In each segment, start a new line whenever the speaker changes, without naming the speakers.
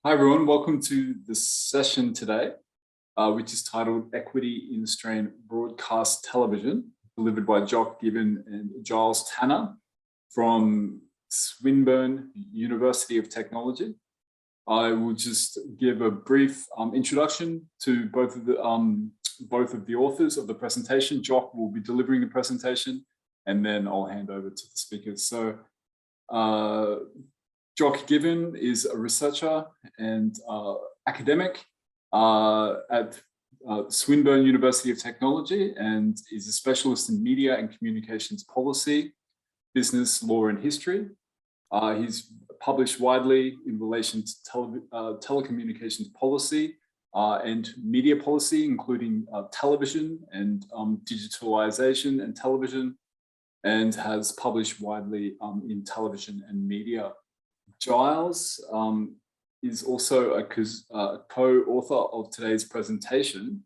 Hi everyone, welcome to the session today, which is titled Equity in Australian Broadcast Television, delivered by Jock Gibbon and Giles from Swinburne University of Technology. I will just give a brief introduction to both of the authors of the presentation. Jock will be delivering the presentation, and then I'll hand over to the speakers. So, Jock Gibbon is a researcher and academic at Swinburne University of Technology and is a specialist in media and communications policy, business, law and history. He's published widely in relation to telecommunications policy and media policy, including television and digitalization and television, and has published widely in television and media. Giles is also a co-author of today's presentation.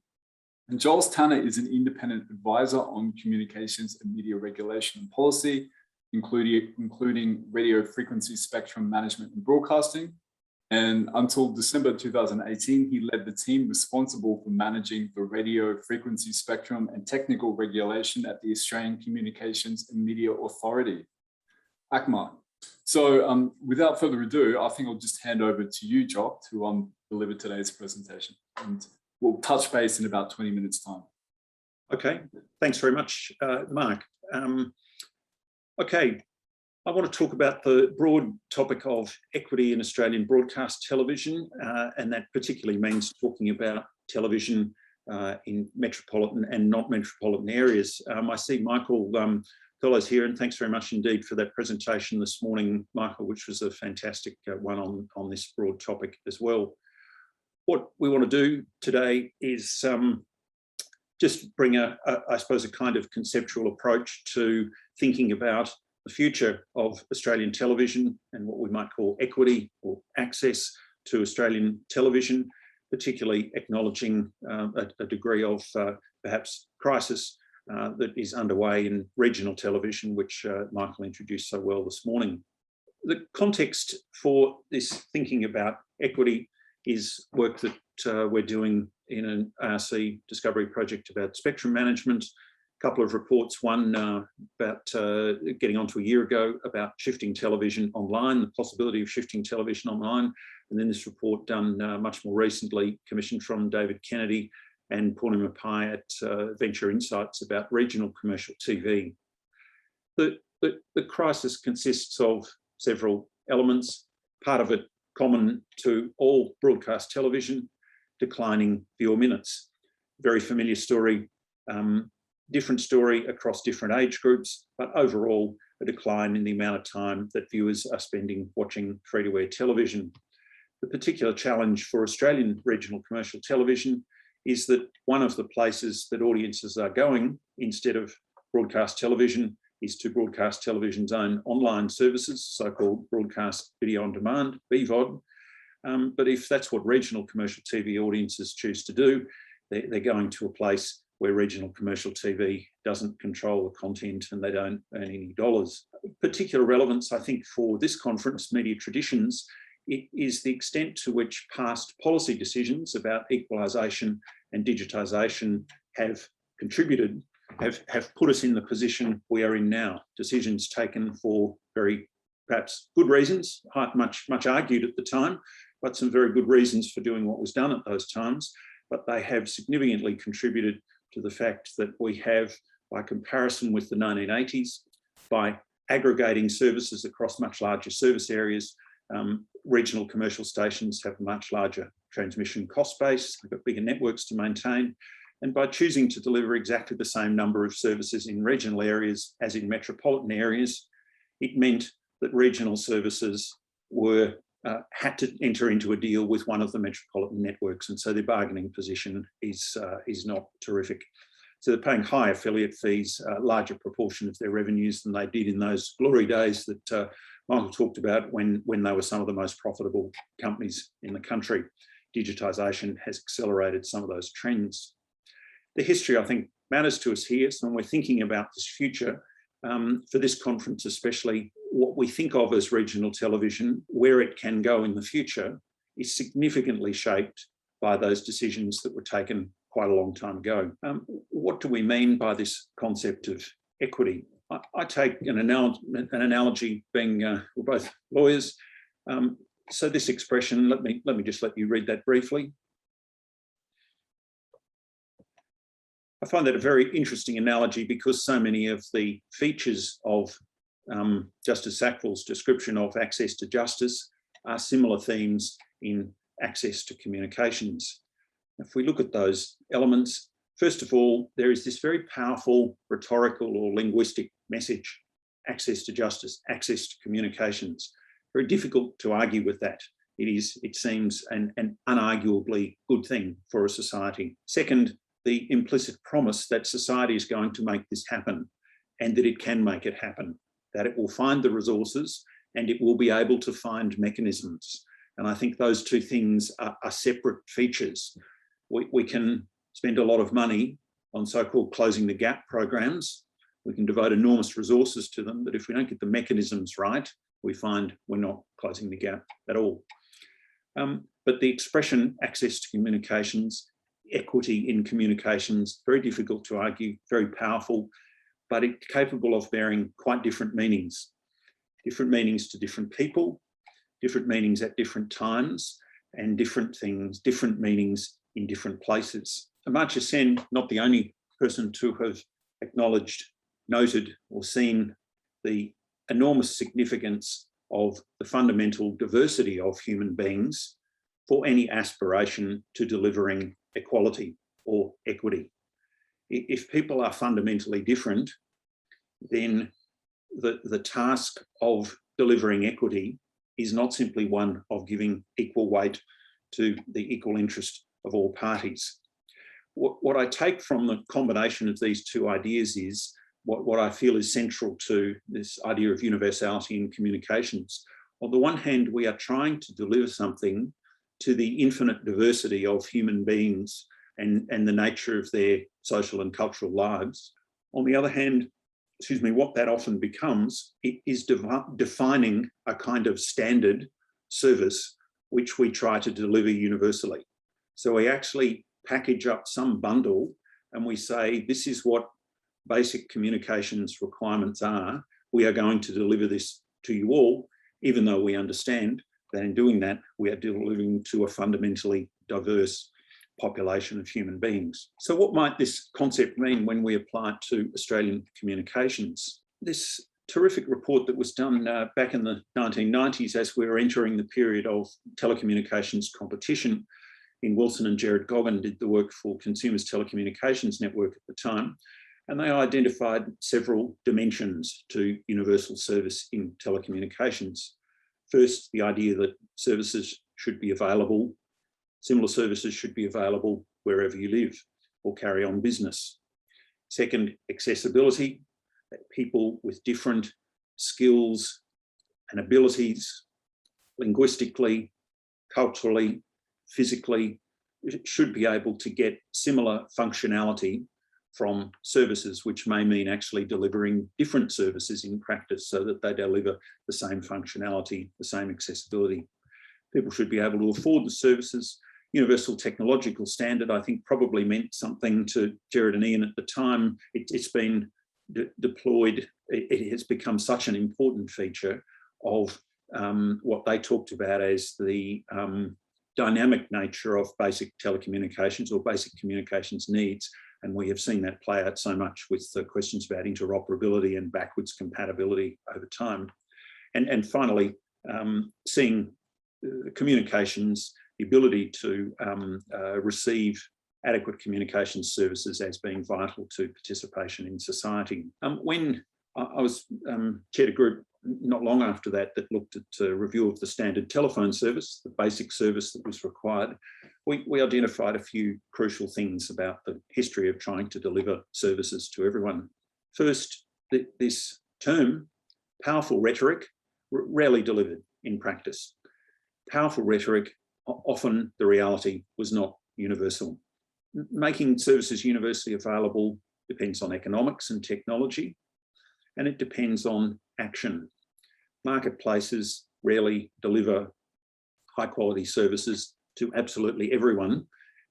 And Giles Tanner is an independent advisor on communications and media regulation and policy, including radio frequency spectrum management and broadcasting. And until December 2018, he led the team responsible for managing the radio frequency spectrum and technical regulation at the Australian Communications and Media Authority, ACMA. So without further ado, I think I'll just hand over to you, Jock, to deliver today's presentation. And we'll touch base in about 20 minutes' time.
Okay, thanks very much, Mark. Okay, I want to talk about the broad topic of equity in Australian broadcast television, and that particularly means talking about television in metropolitan and not metropolitan areas. I see Michael Fellows here, and thanks very much indeed for that presentation this morning, Michael, which was a fantastic one on this broad topic as well. What we want to do today is just bring I suppose, a kind of conceptual approach to thinking about the future of Australian television and what we might call equity or access to Australian television, particularly acknowledging a degree of perhaps crisis that is underway in regional television, which Michael introduced so well this morning. The context for this thinking about equity is work that we're doing in an ARC discovery project about spectrum management. A couple of reports, one about getting onto a year ago about shifting television online, the possibility of shifting television online, and then this report done much more recently, commissioned from David Kennedy and Purnima Pai at Venture Insights about regional commercial TV. The crisis consists of several elements, part of it common to all broadcast television, declining viewer minutes. Very familiar story, different story across different age groups, but overall a decline in the amount of time that viewers are spending watching free-to-air television. The particular challenge for Australian regional commercial television is that one of the places that audiences are going instead of broadcast television is to broadcast television's own online services, so-called broadcast video on demand, BVOD. But if that's what regional commercial TV audiences choose to do, they're going to a place where regional commercial TV doesn't control the content and they don't earn any dollars. Particular relevance, I think, for this conference, Media Traditions, it is the extent to which past policy decisions about equalisation and digitisation have contributed, have put us in the position we are in now. Decisions taken for very perhaps good reasons, much argued at the time, but some very good reasons for doing what was done at those times. But they have significantly contributed to the fact that we have, by comparison with the 1980s, by aggregating services across much larger service areas, regional commercial stations have a much larger transmission cost base, they've got bigger networks to maintain, and by choosing to deliver exactly the same number of services in regional areas as in metropolitan areas, it meant that regional services were had to enter into a deal with one of the metropolitan networks, and so their bargaining position is not terrific. So they're paying high affiliate fees, a larger proportion of their revenues than they did in those glory days that Michael talked about when they were some of the most profitable companies in the country. Digitisation has accelerated some of those trends. The history, I think, matters to us here. So when we're thinking about this future, for this conference especially, what we think of as regional television, where it can go in the future, is significantly shaped by those decisions that were taken quite a long time ago. What do we mean by this concept of equity? I take an analogy, being we're both lawyers. So this expression, let me just let you read that briefly. I find that a very interesting analogy because so many of the features of Justice Sackville's description of access to justice are similar themes in access to communications. If we look at those elements, first of all, there is this very powerful rhetorical or linguistic message: access to justice, access to communications. Very difficult to argue with that. It seems an unarguably good thing for a society. Second, the implicit promise that society is going to make this happen and that it can make it happen, that it will find the resources and it will be able to find mechanisms. And I think those two things are separate features. We can spend a lot of money on so-called closing the gap programs. We can devote enormous resources to them, but if we don't get the mechanisms right, we find we're not closing the gap at all. But the expression access to communications, equity in communications, very difficult to argue, very powerful, but it's capable of bearing quite different meanings to different people, different meanings at different times, and different meanings in different places. Amartya Sen, not the only person to have acknowledged, noted, or seen the enormous significance of the fundamental diversity of human beings for any aspiration to delivering equality or equity. If people are fundamentally different, then the task of delivering equity is not simply one of giving equal weight to the equal interest of all parties. What I take from the combination of these two ideas is what I feel is central to this idea of universality in communications. On the one hand, we are trying to deliver something to the infinite diversity of human beings and the nature of their social and cultural lives. On the other hand, what that often becomes is defining a kind of standard service which we try to deliver universally. So we actually package up some bundle and we say, this is what basic communications requirements are. We are going to deliver this to you all, even though we understand that in doing that, we are delivering to a fundamentally diverse population of human beings. So what might this concept mean when we apply it to Australian communications? This terrific report that was done back in the 1990s as we were entering the period of telecommunications competition, in Wilson and Gerard Goggin did the work for Consumers Telecommunications Network at the time, and they identified several dimensions to universal service in telecommunications. First, the idea that services should be available, similar services should be available wherever you live or carry on business. Second, accessibility, that people with different skills and abilities, linguistically, culturally, physically, should be able to get similar functionality from services, which may mean actually delivering different services in practice so that they deliver the same functionality, the same accessibility. People should be able to afford the services. Universal technological standard, I think, probably meant something to Gerard and Ian at the time. It's been deployed. It has become such an important feature of what they talked about as the dynamic nature of basic telecommunications or basic communications needs. And we have seen that play out so much with the questions about interoperability and backwards compatibility over time. And finally, seeing communications, the ability to receive adequate communications services as being vital to participation in society. When I was chaired a group not long after that looked at a review of the standard telephone service, the basic service that was required, we identified a few crucial things about the history of trying to deliver services to everyone. First, this term, powerful rhetoric, rarely delivered in practice. Powerful rhetoric, often the reality was not universal. Making services universally available depends on economics and technology, and it depends on action. Marketplaces rarely deliver high quality services to absolutely everyone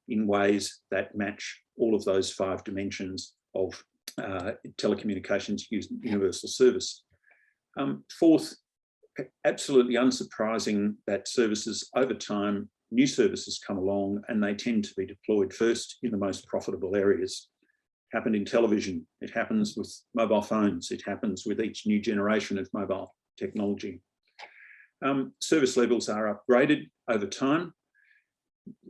in ways that match all of those 5 dimensions of telecommunications universal service. Fourth, absolutely unsurprising that services over time, new services come along and they tend to be deployed first in the most profitable areas. Happened in television, it happens with mobile phones, it happens with each new generation of mobile technology. Service levels are upgraded over time.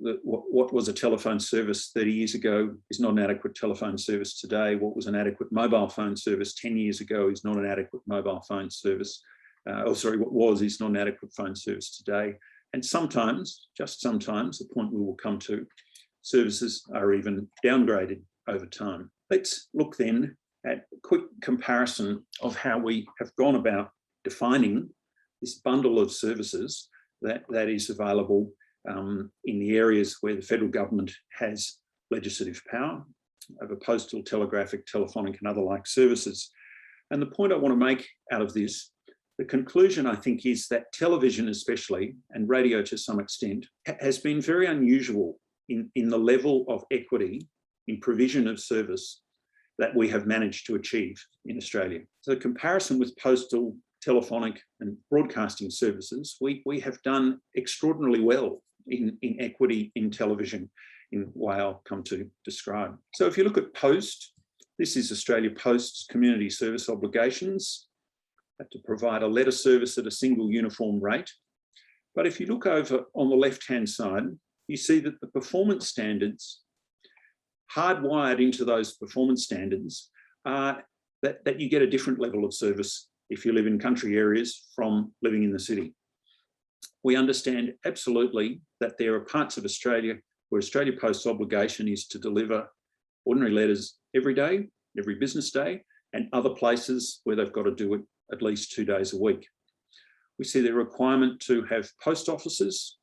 What was a telephone service 30 years ago is not an adequate telephone service today. What was an adequate mobile phone service 10 years ago is not an adequate mobile phone service. What was is not an adequate phone service today. And sometimes, just sometimes, the point we will come to, services are even downgraded over time. Let's look then at a quick comparison of how we have gone about defining this bundle of services that is available in the areas where the federal government has legislative power over postal, telegraphic, telephonic and other like services. And the point I want to make out of this, the conclusion I think is that television especially, and radio to some extent, has been very unusual in the level of equity in provision of service that we have managed to achieve in Australia. So comparison with postal, telephonic and broadcasting services, we have done extraordinarily well in equity in television in the way I'll come to describe. So if you look at Post, this is Australia Post's community service obligations to provide a letter service at a single uniform rate. But if you look over on the left-hand side, you see that the performance standards hardwired into those performance standards are that you get a different level of service if you live in country areas from living in the city. We understand absolutely that there are parts of Australia where Australia Post's obligation is to deliver ordinary letters every day, every business day, and other places where they've got to do it at least 2 days a week. We see the requirement to have post offices,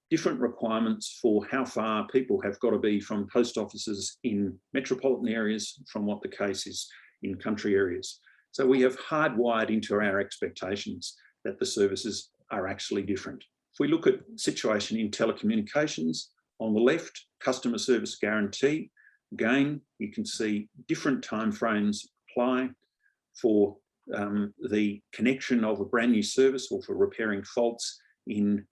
different requirements for how far people have got to be from post offices in metropolitan areas from what the case is in country areas. So we have hardwired into our expectations that the services are actually different. If we look at situation in telecommunications, on the left, customer service guarantee, again, you can see different timeframes apply for the connection of a brand new service or for repairing faults in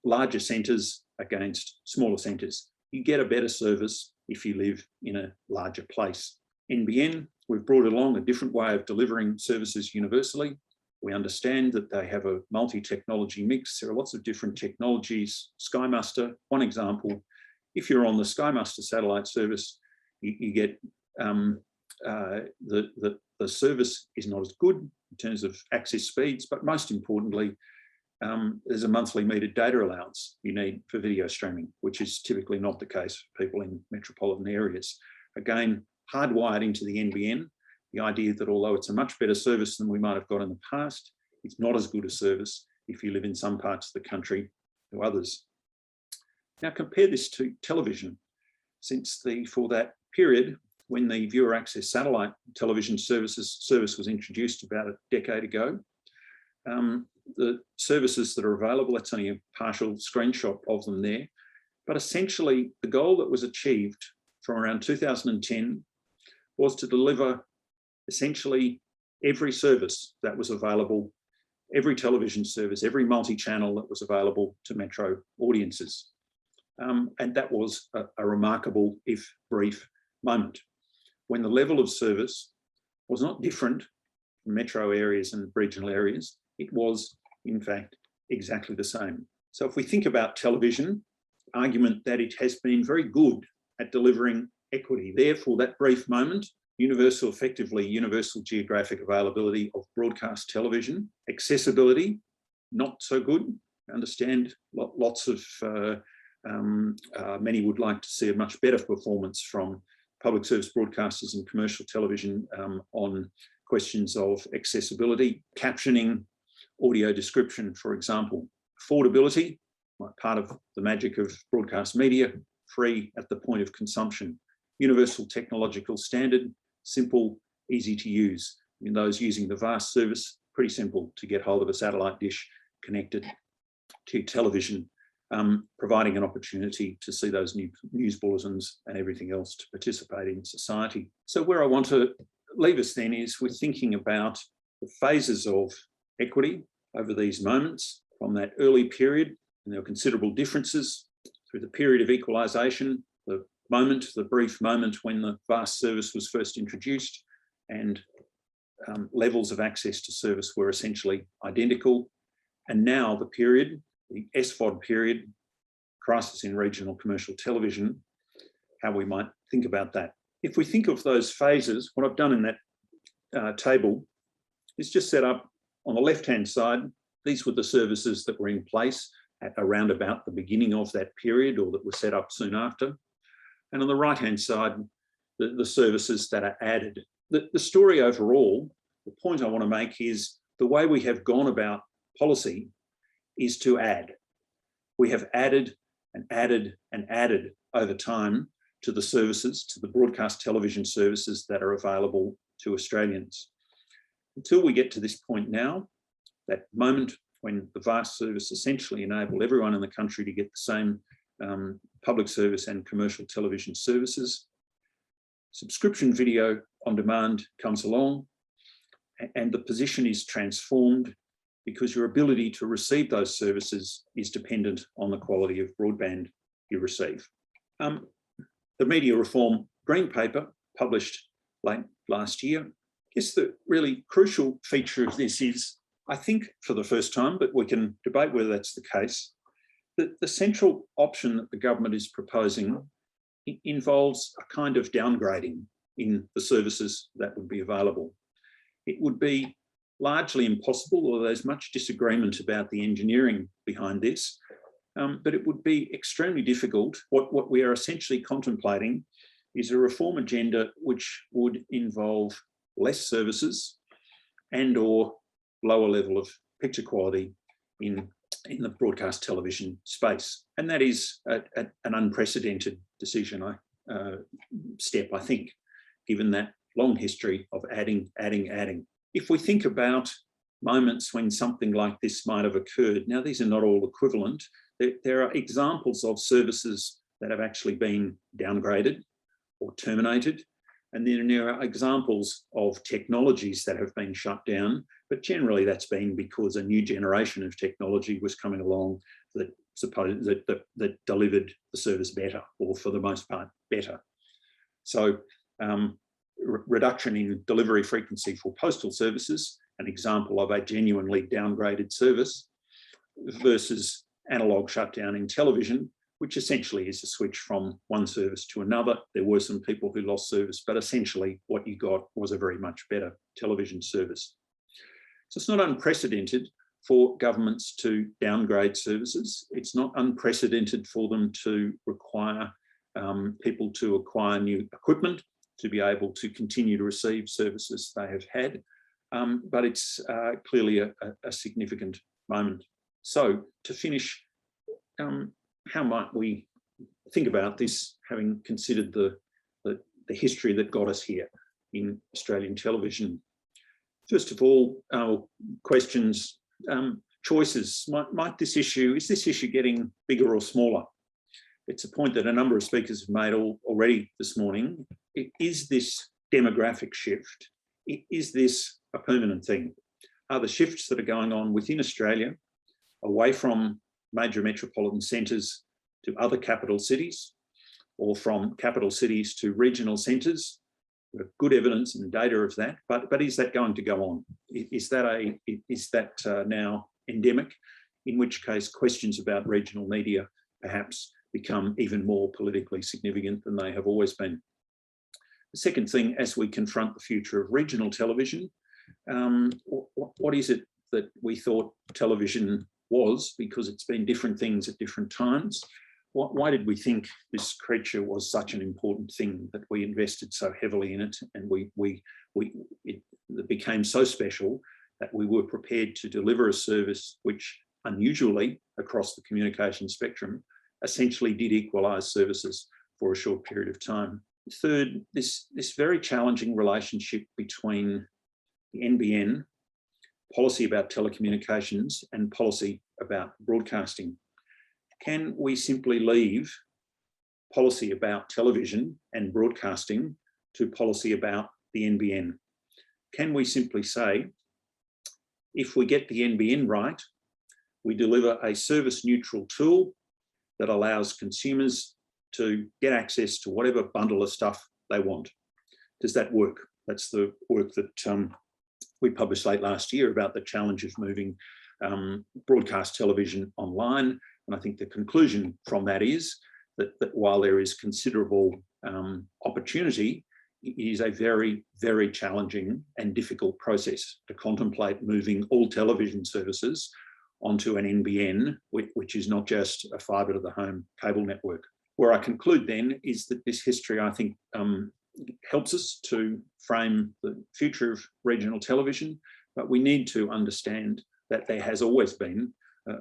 larger centres against smaller centres. You get a better service if you live in a larger place. NBN, we've brought along a different way of delivering services universally. We understand that they have a multi-technology mix. There are lots of different technologies. Skymaster, one example, if you're on the Skymaster satellite service, you get the service is not as good in terms of access speeds, but most importantly, there's a monthly metered data allowance you need for video streaming, which is typically not the case for people in metropolitan areas. Again, hardwired into the NBN, the idea that although it's a much better service than we might have got in the past, it's not as good a service if you live in some parts of the country to others. Now compare this to television. For that period, when the viewer access satellite television service was introduced about a decade ago, the services that are available, that's only a partial screenshot of them there, but essentially the goal that was achieved from around 2010 was to deliver essentially every service that was available, every television service, every multi-channel that was available to metro audiences. And that was a remarkable, if brief, moment when the level of service was not different from metro areas and regional areas. It was, in fact, exactly the same. So if we think about television, argument that it has been very good at delivering equity. Therefore, that brief moment, effectively universal geographic availability of broadcast television, accessibility, not so good. I understand lots of, many would like to see a much better performance from public service broadcasters and commercial television on questions of accessibility, captioning, audio description, for example. Affordability, part of the magic of broadcast media, free at the point of consumption. Universal technological standard, simple, easy to use. In those using the VAST service, pretty simple to get hold of a satellite dish connected. to television, providing an opportunity to see those new news bulletins and everything else to participate in society. So where I want to leave us then is we're thinking about the phases of equity over these moments from that early period, and there are considerable differences through the period of equalisation, the brief moment when the vast service was first introduced, and levels of access to service were essentially identical. And now the period, the SVOD period, crisis in regional commercial television, how we might think about that. If we think of those phases, what I've done in that table is just set up on the left-hand side, these were the services that were in place at around about the beginning of that period or that were set up soon after. And on the right-hand side, the services that are added. The story overall, the point I want to make is the way we have gone about policy is to add. We have added and added and added over time to the services, to the broadcast television services that are available to Australians. Until we get to this point now, that moment when the vast service essentially enabled everyone in the country to get the same public service and commercial television services, subscription video on demand comes along, and the position is transformed because your ability to receive those services is dependent on the quality of broadband you receive. The Media Reform Green Paper, published late last year, I guess the really crucial feature of this is, I think for the first time, but we can debate whether that's the case, that the central option that the government is proposing involves a kind of downgrading in the services that would be available. It would be largely impossible, or there's much disagreement about the engineering behind this, but it would be extremely difficult. What we are essentially contemplating is a reform agenda which would involve less services and or lower level of picture quality in the broadcast television space. And that is an unprecedented decision, step, I think, given that long history of adding. If we think about moments when something like this might have occurred, now these are not all equivalent. There are examples of services that have actually been downgraded or terminated. And then there are examples of technologies that have been shut down, but generally that's been because a new generation of technology was coming along that delivered the service better, or for the most part, better. So reduction in delivery frequency for postal services, an example of a genuinely downgraded service, versus analogue shutdown in television, which essentially is a switch from one service to another. There were some people who lost service, but essentially what you got was a very much better television service. So it's not unprecedented for governments to downgrade services. It's not unprecedented for them to require people to acquire new equipment to be able to continue to receive services they have had. But it's clearly a significant moment. So to finish, how might we think about this, having considered the history that got us here in Australian television? First of all, questions, choices. Is this issue getting bigger or smaller? It's a point that a number of speakers have made already this morning. Is this demographic shift, is this a permanent thing? Are the shifts that are going on within Australia away from major metropolitan centres to other capital cities, or from capital cities to regional centres? We have good evidence and data of that, but is that going to go on? Is that now endemic? In which case, questions about regional media perhaps become even more politically significant than they have always been. The second thing, as we confront the future of regional television, what is it that we thought television was, because it's been different things at different times? Why did we think this creature was such an important thing that we invested so heavily in it, and it became so special that we were prepared to deliver a service which, unusually across the communication spectrum, essentially did equalise services for a short period of time? Third, this very challenging relationship between the NBN, policy about telecommunications, and policy about broadcasting. Can we simply leave policy about television and broadcasting to policy about the NBN? Can we simply say, if we get the NBN right, we deliver a service-neutral tool that allows consumers to get access to whatever bundle of stuff they want? Does that work? That's the work that we published late last year about the challenge of moving broadcast television online. And I think the conclusion from that is that while there is considerable opportunity, it is a very, very challenging and difficult process to contemplate moving all television services onto an NBN, which is not just a fibre to the home cable network. Where I conclude then is that this history, I think, helps us to frame the future of regional television, but we need to understand that there has always been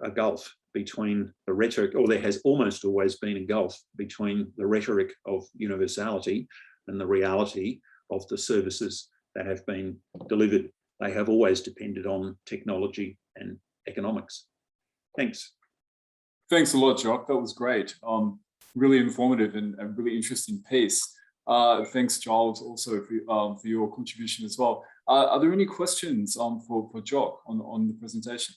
a gulf between the rhetoric, or there has almost always been a gulf between the rhetoric of universality and the reality of the services that have been delivered. They have always depended on technology and economics. Thanks.
Thanks a lot, Jock. That was great. Really informative and a really interesting piece. Thanks, Giles, also for your contribution as well. Are there any questions for Jock on the presentation?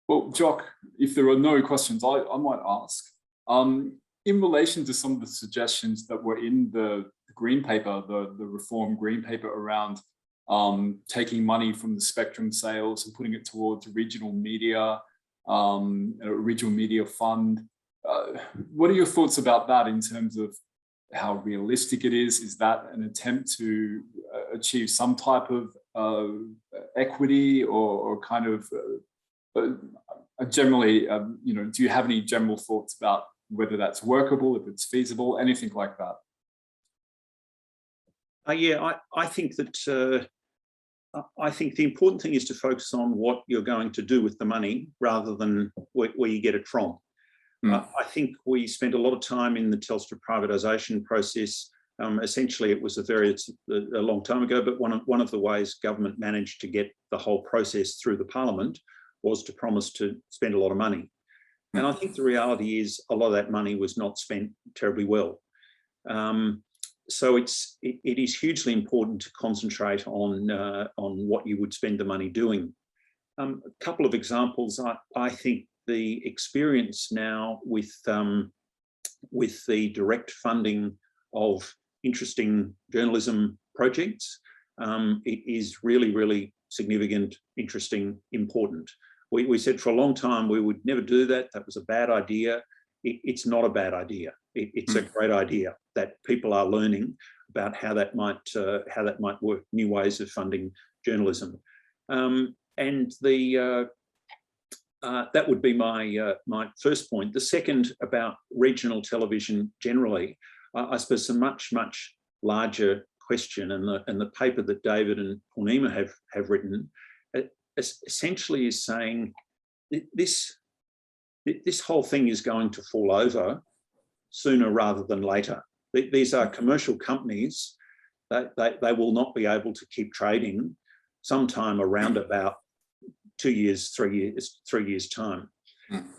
Well, Jock, if there are no questions, I might ask. In relation to some of the suggestions that were in the green paper, the reform green paper around taking money from the spectrum sales and putting it towards regional media, a regional media fund, what are your thoughts about that in terms of how realistic it is? Is that an attempt to achieve some type of equity or kind of generally, do you have any general thoughts about whether that's workable, if it's feasible, anything like that?
Yeah, I think that I think the important thing is to focus on what you're going to do with the money rather than where you get it from. I think we spent a lot of time in the Telstra privatisation process. Essentially, it was a long time ago, but one of the ways government managed to get the whole process through the Parliament was to promise to spend a lot of money. And I think the reality is a lot of that money was not spent terribly well. So it is hugely important to concentrate on what you would spend the money doing. A couple of examples. I think the experience now with the direct funding of interesting journalism projects, it is really, really significant, interesting, important. We said for a long time we would never do that. That was a bad idea. It's not a bad idea. It's a great idea that people are learning about how that might work, new ways of funding journalism. And that would be my first point. The second, about regional television generally, I suppose a much larger question, and the paper that David and Purnima have written essentially is saying this whole thing is going to fall over sooner rather than later. These are commercial companies. They will not be able to keep trading sometime around about 2 years, 3 years time.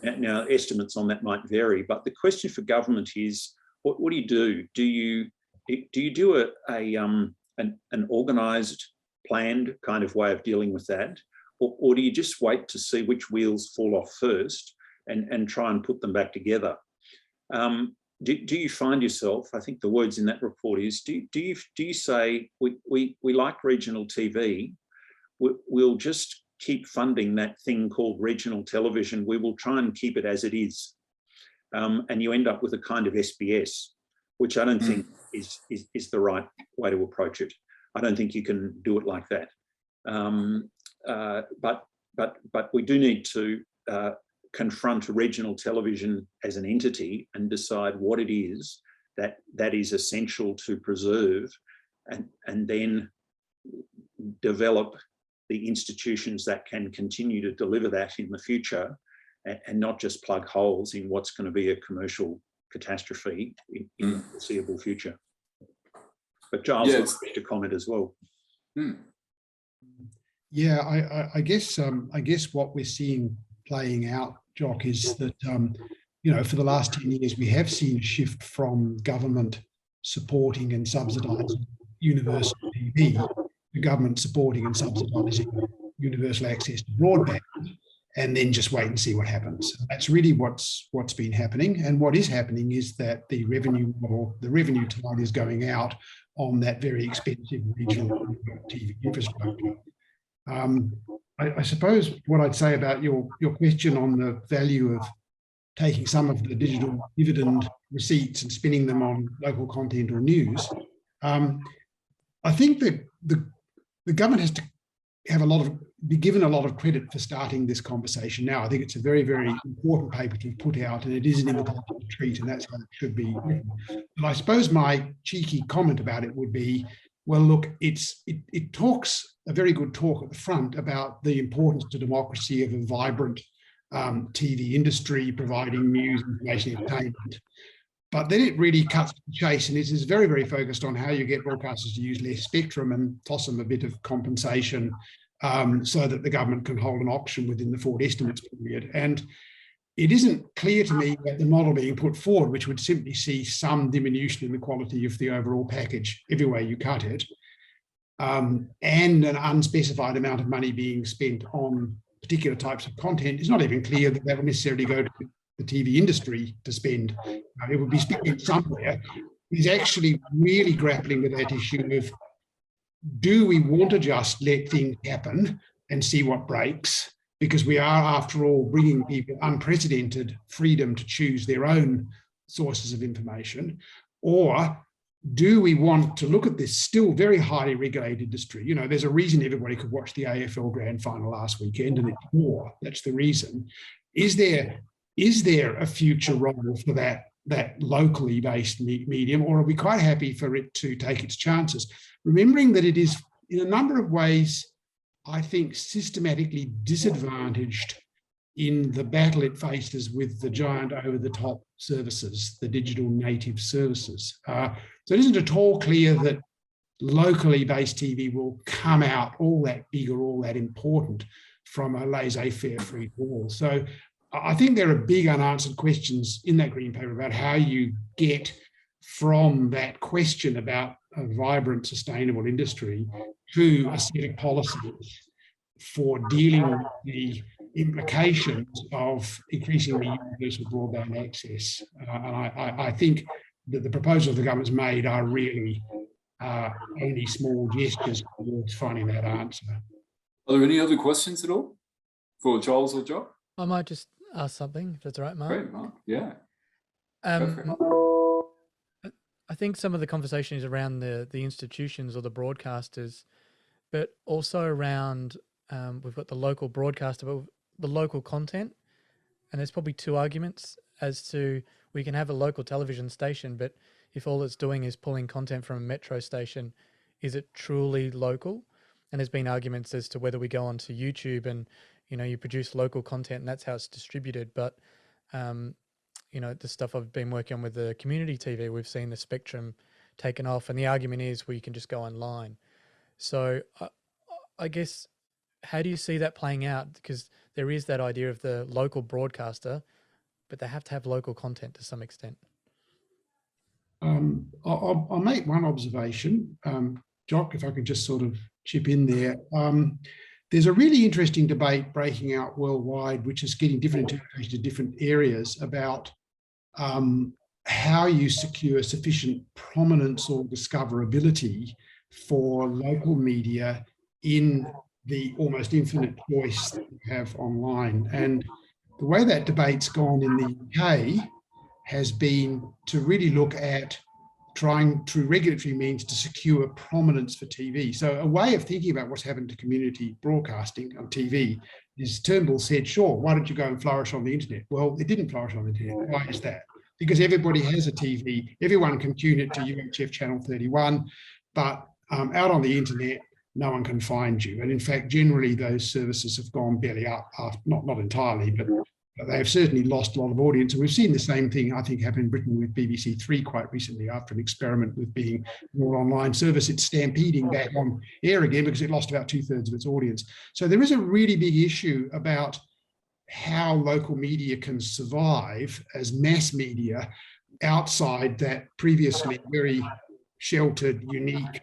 Now, estimates on that might vary, but the question for government is, what do you do? Do you do an organised, planned kind of way of dealing with that, or do you just wait to see which wheels fall off first and try and put them back together? Do you find yourself, I think the words in that report is, do you say, we like regional TV, we'll just keep funding that thing called regional television, we will try and keep it as it is, and you end up with a kind of SBS, which I don't think is the right way to approach it. I don't think you can do it like that. But we do need to confront regional television as an entity and decide what it is that is essential to preserve, and then develop the institutions that can continue to deliver that in the future, and not just plug holes in what's going to be a commercial catastrophe in the foreseeable future. But Giles wants to comment as well.
Yeah, I guess what we're seeing playing out Jock, is that, for the last 10 years, we have seen a shift from government supporting and subsidising universal TV to government supporting and subsidising universal access to broadband, and then just wait and see what happens. That's really what's been happening. And what is happening is that the revenue tide is going out on that very expensive regional TV infrastructure. I suppose what I'd say about your question on the value of taking some of the digital dividend receipts and spending them on local content or news, I think that the government has to be given a lot of credit for starting this conversation now. I think it's a very, very important paper to put out, and it is an invitation to treat, and that's how it should be written. But I suppose my cheeky comment about it would be, well, look, it talks a very good talk at the front about the importance to democracy of a vibrant TV industry providing news, information, entertainment. But then it really cuts to the chase, and it is very, very focused on how you get broadcasters to use less spectrum and toss them a bit of compensation so that the government can hold an auction within the forward estimates period. And it isn't clear to me that the model being put forward, which would simply see some diminution in the quality of the overall package every way you cut it, and an unspecified amount of money being spent on particular types of content, it's not even clear that that would necessarily go to the TV industry to spend. It would be spending somewhere. Is actually really grappling with that issue of, do we want to just let things happen and see what breaks? Because we are, after all, bringing people unprecedented freedom to choose their own sources of information. Or do we want to look at this still very highly regulated industry? There's a reason everybody could watch the AFL Grand Final last weekend, and it's war. That's the reason. Is there a future role for that locally based medium, or are we quite happy for it to take its chances? Remembering that it is, in a number of ways, I think, systematically disadvantaged in the battle it faces with the giant over-the-top services, the digital native services. So it isn't at all clear that locally based TV will come out all that big or all that important from a laissez-faire free fall. So I think there are big unanswered questions in that green paper about how you get from that question about a vibrant, sustainable industry to a set of policies for dealing with the implications of increasingly universal broadband access. And I think that the proposals the government's made are really only small gestures towards finding that answer.
Are there any other questions at all for Giles or Jock?
I might just ask something, if that's all right, Mark.
Great, Mark. Yeah.
I think some of the conversation is around the institutions or the broadcasters, but also around we've got the local broadcaster, but the local content. And there's probably two arguments as to, we can have a local television station, but if all it's doing is pulling content from a metro station, is it truly local? And there's been arguments as to whether we go onto YouTube and, you produce local content and that's how it's distributed. But, the stuff I've been working on with the community TV, we've seen the spectrum taken off, and the argument is, well, you can just go online. So I guess, how do you see that playing out? Because there is that idea of the local broadcaster, but they have to have local content to some extent.
I'll make one observation, Jock, if I could just sort of chip in there. There's a really interesting debate breaking out worldwide, which is getting different interpretations in different areas about how you secure sufficient prominence or discoverability for local media in the almost infinite choice that you have online. And the way that debate's gone in the UK has been to really look at trying through regulatory means to secure prominence for TV. So a way of thinking about what's happened to community broadcasting on TV is Turnbull said, sure, why don't you go and flourish on the internet? Well, it didn't flourish on the internet. Why is that? Because everybody has a TV. Everyone can tune it to UHF channel 31, but out on the internet, no one can find you. And in fact, generally those services have gone belly up, not entirely, but they have certainly lost a lot of audience. And we've seen the same thing, I think, happen in Britain with BBC Three quite recently after an experiment with being more online service. It's stampeding back on air again because it lost about 2/3 of its audience. So there is a really big issue about how local media can survive as mass media outside that previously very sheltered, unique,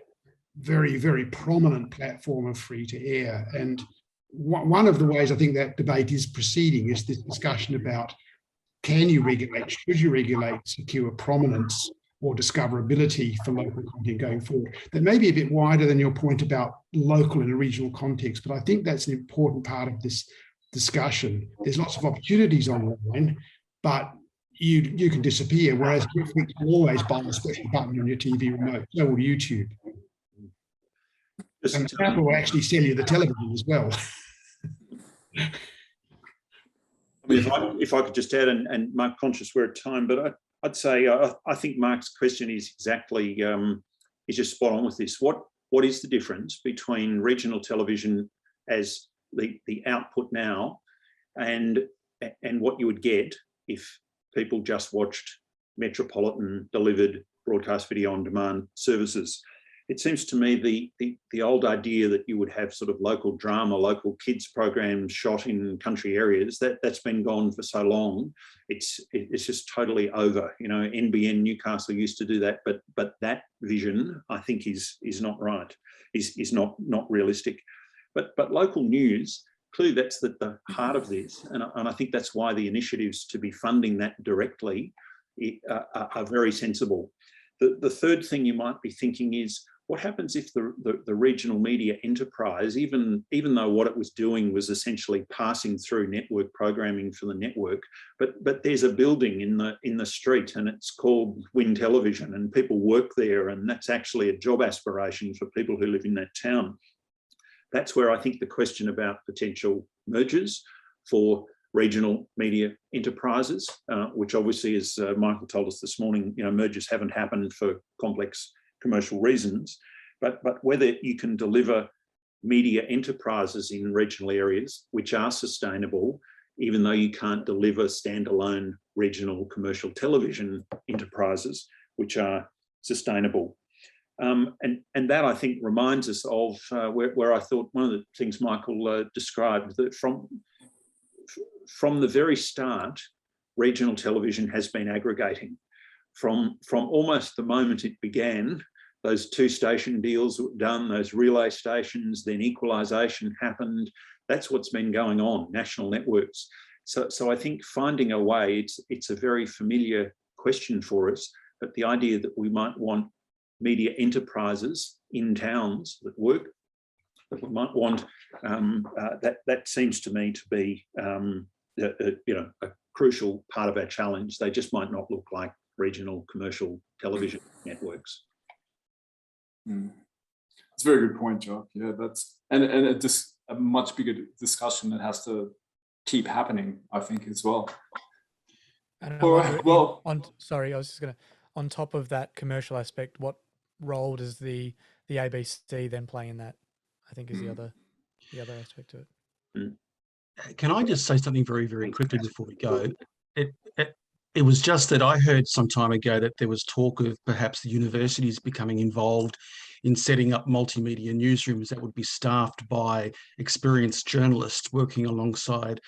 very, very prominent platform of free to air. And one of the ways I think that debate is proceeding is this discussion about, can you regulate, should you regulate secure prominence or discoverability for local content going forward? That may be a bit wider than your point about local and regional context, but I think that's an important part of this discussion. There's lots of opportunities online, but you can disappear, whereas Netflix will always buy a special button on your TV remote. So will YouTube. And Apple will actually sell you the television as well.
I mean, if I could just add, and Mark, conscious we're at time, but I'd say I think Mark's question is exactly, he's just spot on with this. What is the difference between regional television as the output now and what you would get if people just watched metropolitan delivered broadcast video on demand services? It seems to me the old idea that you would have sort of local drama, local kids programs shot in country areas, that's been gone for so long. It's just totally over. You know, NBN Newcastle used to do that, but that vision I think is not right, is not realistic. But local news, clearly that's the heart of this, and I think that's why the initiatives to be funding that directly are very sensible. The third thing you might be thinking is, what happens if the regional media enterprise, even though what it was doing was essentially passing through network programming for the network, but there's a building in the street and it's called Win Television and people work there, and that's actually a job aspiration for people who live in that town. That's where I think the question about potential mergers for regional media enterprises, which obviously, as Michael told us this morning, you know, mergers haven't happened for complex commercial reasons, but whether you can deliver media enterprises in regional areas which are sustainable, even though you can't deliver standalone regional commercial television enterprises which are sustainable. And that, I think, reminds us of where I thought one of the things Michael described, that from the very start, regional television has been aggregating. From almost the moment it began, those 2 station deals were done, those relay stations, then equalisation happened. That's what's been going on, national networks. So I think finding a way, it's a very familiar question for us, but the idea that we might want media enterprises in towns that work, that we might want, that seems to me to be a crucial part of our challenge. They just might not look like regional commercial television networks.
That's a very good point, Jock. Yeah, that's and just a much bigger discussion that has to keep happening, I think, as well.
All right. Well, sorry, I was just on top of that commercial aspect, what role does the ABC then play in that? I think is the other aspect to it.
Can I just say something very, very quickly before we go? It was just that I heard some time ago that there was talk of perhaps the universities becoming involved in setting up multimedia newsrooms that would be staffed by experienced journalists working alongside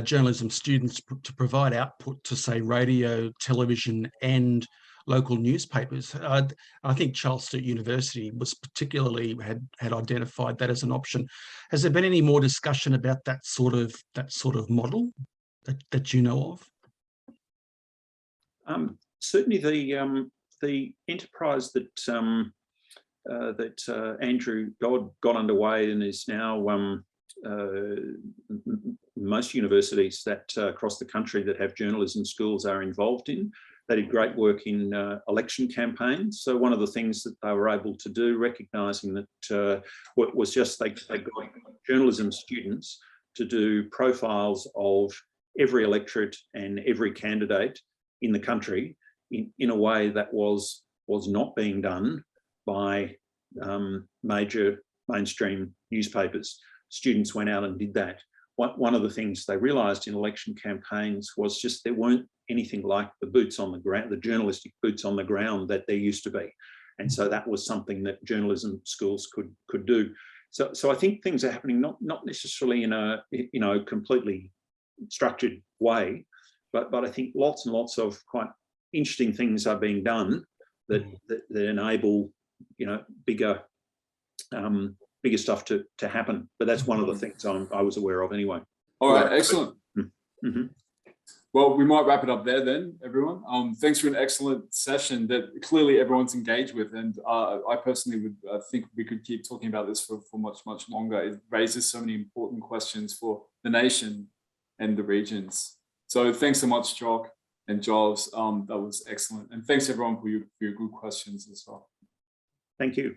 journalism students to provide output to, say, radio, television and local newspapers. I think Charles Sturt University was particularly had identified that as an option. Has there been any more discussion about that sort of model that you know of?
Certainly, the enterprise that Andrew got underway and is now most universities that across the country that have journalism schools are involved in. They did great work in election campaigns. So one of the things that they were able to do, recognising that was just they got journalism students to do profiles of every electorate and every candidate in the country in a way that was not being done by major mainstream newspapers. Students went out and did that. One of the things they realised in election campaigns was just there weren't anything like the boots on the ground, the journalistic boots on the ground that there used to be. And so that was something that journalism schools could do. So I think things are happening not necessarily in a completely structured way, but I think lots and lots of quite interesting things are being done that enable bigger stuff to happen. But that's one of the things I was aware of anyway.
All right, excellent.
Mm-hmm.
Well, we might wrap it up there then, everyone. Thanks for an excellent session that clearly everyone's engaged with. And I personally would think we could keep talking about this for much, much longer. It raises so many important questions for the nation and the regions. So thanks so much, Jock and Giles. That was excellent. And thanks everyone for your good questions as well.
Thank you.